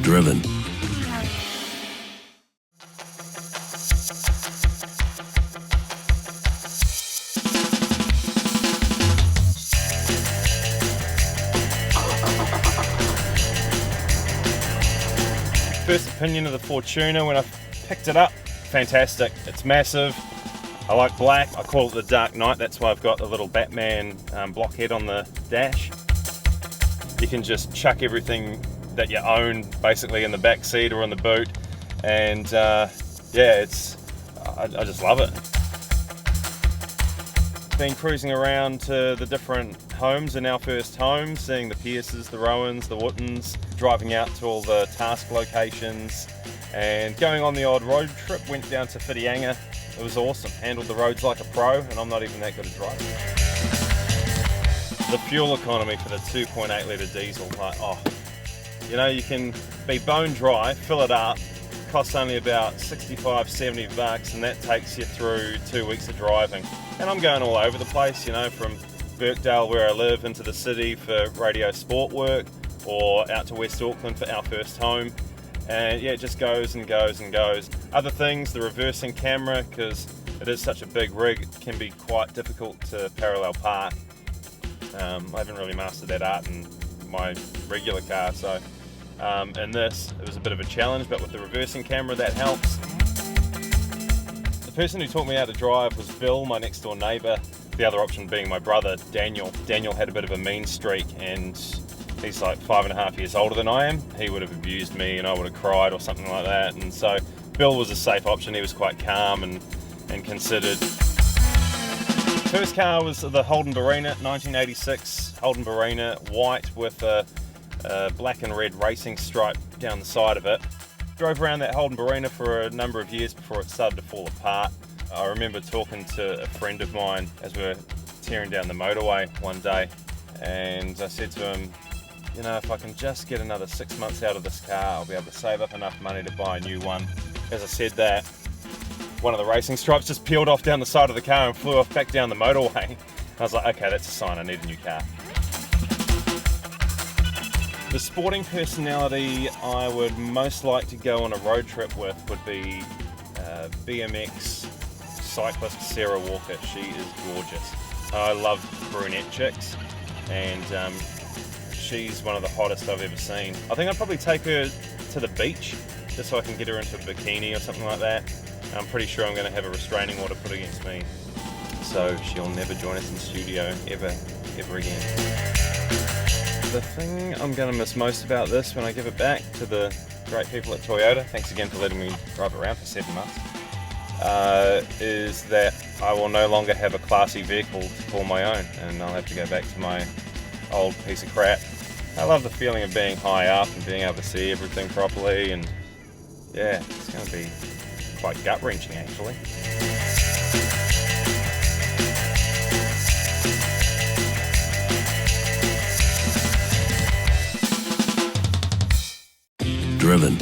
Driven. First opinion of the Fortuner when I picked it up, fantastic. It's massive. I like black. I call it the Dark Knight. That's why I've got the little Batman blockhead on the dash. You can just chuck everything that you own basically in the back seat or in the boot, and I just love it. Been cruising around to the different homes in our first home, seeing the Pierces, the Rowans, the Wootons, driving out to all the task locations and going on the odd road trip. Went down to Whitianga. It was awesome. Handled the roads like a pro, and I'm not even that good at driving. The fuel economy for the 2.8 litre diesel, you can be bone dry, fill it up, costs only about $65-70, and that takes you through 2 weeks of driving. And I'm going all over the place, from Birkdale where I live into the city for radio sport work, or out to West Auckland for our first home. And it just goes and goes and goes. Other things, the reversing camera, because it is such a big rig, it can be quite difficult to parallel park. I haven't really mastered that art in my regular car, so in this it was a bit of a challenge, but with the reversing camera that helps. The person who taught me how to drive was Bill, my next door neighbour, the other option being my brother Daniel. Daniel had a bit of a mean streak, and he's like 5.5 years older than I am. He would have abused me and I would have cried or something like that, and so Bill was a safe option. He was quite calm and considered. First car was the Holden Barina, 1986 Holden Barina, white with a black and red racing stripe down the side of it. Drove around that Holden Barina for a number of years before it started to fall apart. I remember talking to a friend of mine as we were tearing down the motorway one day, and I said to him, if I can just get another 6 months out of this car, I'll be able to save up enough money to buy a new one. As I said that, one of the racing stripes just peeled off down the side of the car and flew off back down the motorway. I was like, okay, that's a sign I need a new car. The sporting personality I would most like to go on a road trip with would be BMX cyclist Sarah Walker. She is gorgeous. I love brunette chicks, and she's one of the hottest I've ever seen. I think I'd probably take her to the beach just so I can get her into a bikini or something like that. I'm pretty sure I'm going to have a restraining order put against me, so she'll never join us in studio ever again. The thing I'm going to miss most about this when I give it back to the great people at Toyota, thanks again for letting me drive around for 7 months, is that I will no longer have a classy vehicle to call my own, and I'll have to go back to my old piece of crap. I love the feeling of being high up and being able to see everything properly, and it's going to be quite gut-wrenching actually. Driven.